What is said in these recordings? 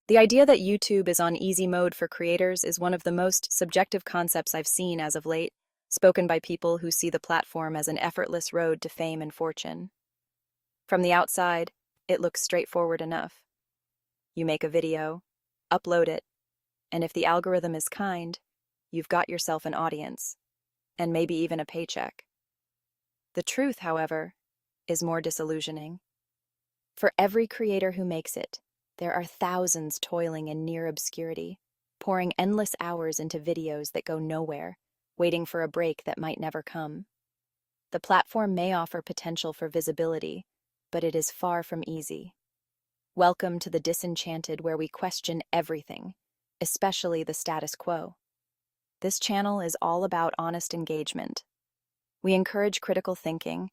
The idea that YouTube is on easy mode for creators is one of the most subjective concepts I've seen as of late, spoken by people who see the platform as an effortless road to fame and fortune. From the outside, it looks straightforward enough. You make a video, upload it, and if the algorithm is kind, you've got yourself an audience, and maybe even a paycheck. The truth, however, is more disillusioning. For every creator who makes it, there are thousands toiling in near obscurity, pouring endless hours into videos that go nowhere, waiting for a break that might never come. The platform may offer potential for visibility, but it is far from easy. Welcome to the disenchanted, where we question everything, especially the status quo. This channel is all about honest engagement. We encourage critical thinking.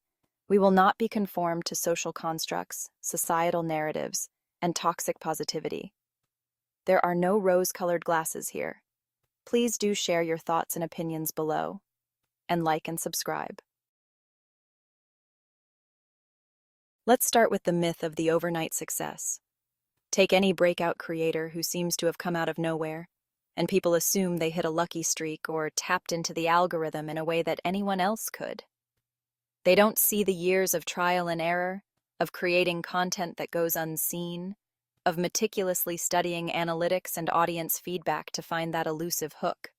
We will not be conformed to social constructs, societal narratives, and toxic positivity. There are no rose-colored glasses here. Please do share your thoughts and opinions below, and like and subscribe. Let's start with the myth of the overnight success. Take any breakout creator who seems to have come out of nowhere, and people assume they hit a lucky streak or tapped into the algorithm in a way that anyone else could. They don't see the years of trial and error, of creating content that goes unseen, of meticulously studying analytics and audience feedback to find that elusive hook.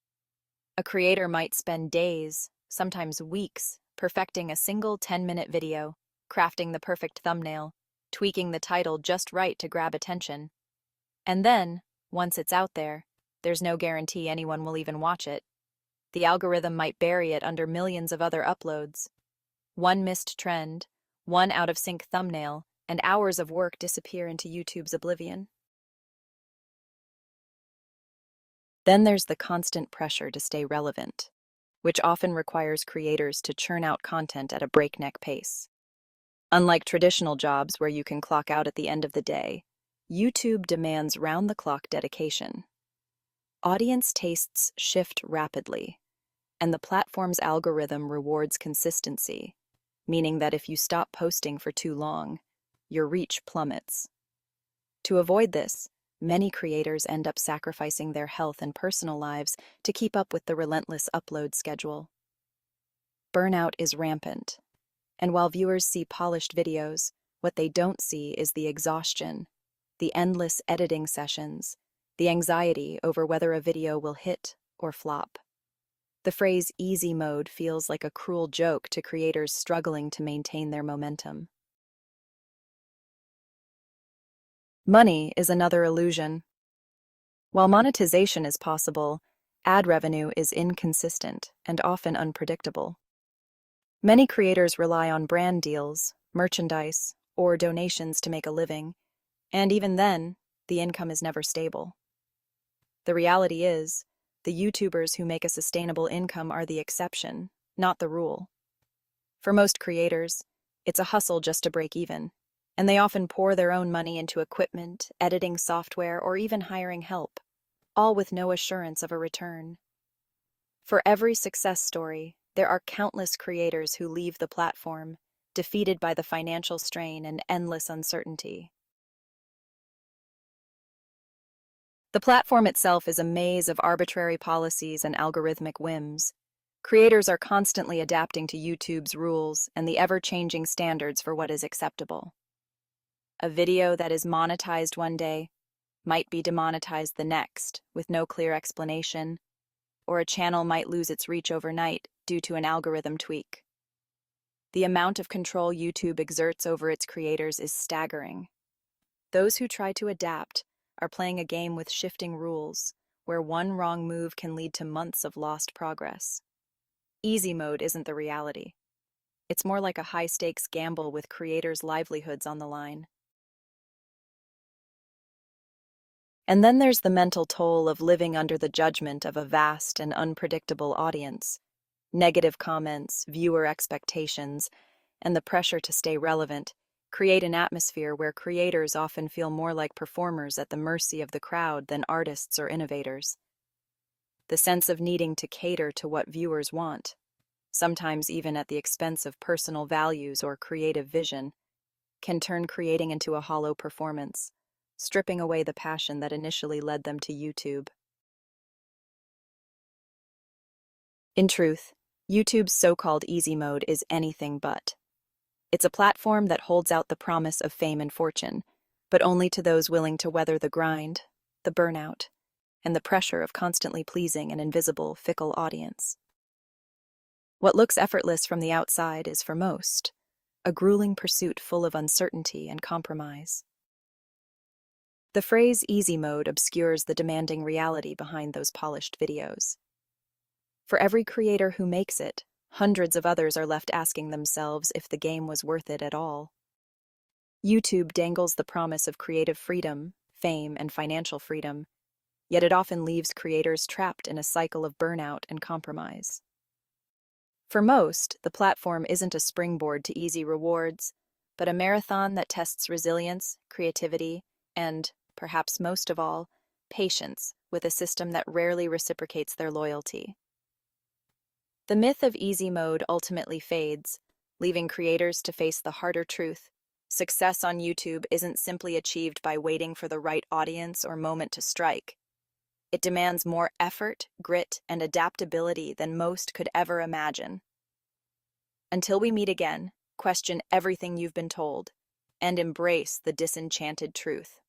A creator might spend days, sometimes weeks, perfecting a single 10-minute video, crafting the perfect thumbnail, tweaking the title just right to grab attention. And then, once it's out there, there's no guarantee anyone will even watch it. The algorithm might bury it under millions of other uploads. One missed trend, one out-of-sync thumbnail, and hours of work disappear into YouTube's oblivion. Then there's the constant pressure to stay relevant, which often requires creators to churn out content at a breakneck pace. Unlike traditional jobs where you can clock out at the end of the day, YouTube demands round-the-clock dedication. Audience tastes shift rapidly, and the platform's algorithm rewards consistency, meaning that if you stop posting for too long, your reach plummets. To avoid this, many creators end up sacrificing their health and personal lives to keep up with the relentless upload schedule. Burnout is rampant, and while viewers see polished videos, what they don't see is the exhaustion, the endless editing sessions, the anxiety over whether a video will hit or flop. The phrase easy mode feels like a cruel joke to creators struggling to maintain their momentum. Money is another illusion. While monetization is possible, ad revenue is inconsistent and often unpredictable. Many creators rely on brand deals, merchandise, or donations to make a living, and even then, the income is never stable. The reality is, the YouTubers who make a sustainable income are the exception, not the rule. For most creators, it's a hustle just to break even, and they often pour their own money into equipment, editing software, or even hiring help, all with no assurance of a return. For every success story, there are countless creators who leave the platform, defeated by the financial strain and endless uncertainty. The platform itself is a maze of arbitrary policies and algorithmic whims. Creators are constantly adapting to YouTube's rules and the ever-changing standards for what is acceptable. A video that is monetized one day might be demonetized the next, with no clear explanation, or a channel might lose its reach overnight due to an algorithm tweak. The amount of control YouTube exerts over its creators is staggering. Those who try to adapt are playing a game with shifting rules, where one wrong move can lead to months of lost progress. Easy mode isn't the reality. It's more like a high-stakes gamble with creators' livelihoods on the line. And then there's the mental toll of living under the judgment of a vast and unpredictable audience. Negative comments, viewer expectations, and the pressure to stay relevant create an atmosphere where creators often feel more like performers at the mercy of the crowd than artists or innovators. The sense of needing to cater to what viewers want, sometimes even at the expense of personal values or creative vision, can turn creating into a hollow performance, stripping away the passion that initially led them to YouTube. In truth, YouTube's so-called easy mode is anything but. It's a platform that holds out the promise of fame and fortune, but only to those willing to weather the grind, the burnout, and the pressure of constantly pleasing an invisible, fickle audience. What looks effortless from the outside is, for most, a grueling pursuit full of uncertainty and compromise. The phrase easy mode obscures the demanding reality behind those polished videos. For every creator who makes it, hundreds of others are left asking themselves if the game was worth it at all. YouTube dangles the promise of creative freedom, fame, and financial freedom, yet it often leaves creators trapped in a cycle of burnout and compromise. For most, the platform isn't a springboard to easy rewards, but a marathon that tests resilience, creativity, and, perhaps most of all, patience with a system that rarely reciprocates their loyalty. The myth of easy mode ultimately fades, leaving creators to face the harder truth. Success on YouTube isn't simply achieved by waiting for the right audience or moment to strike. It demands more effort, grit, and adaptability than most could ever imagine. Until we meet again, question everything you've been told and embrace the disenchanted truth.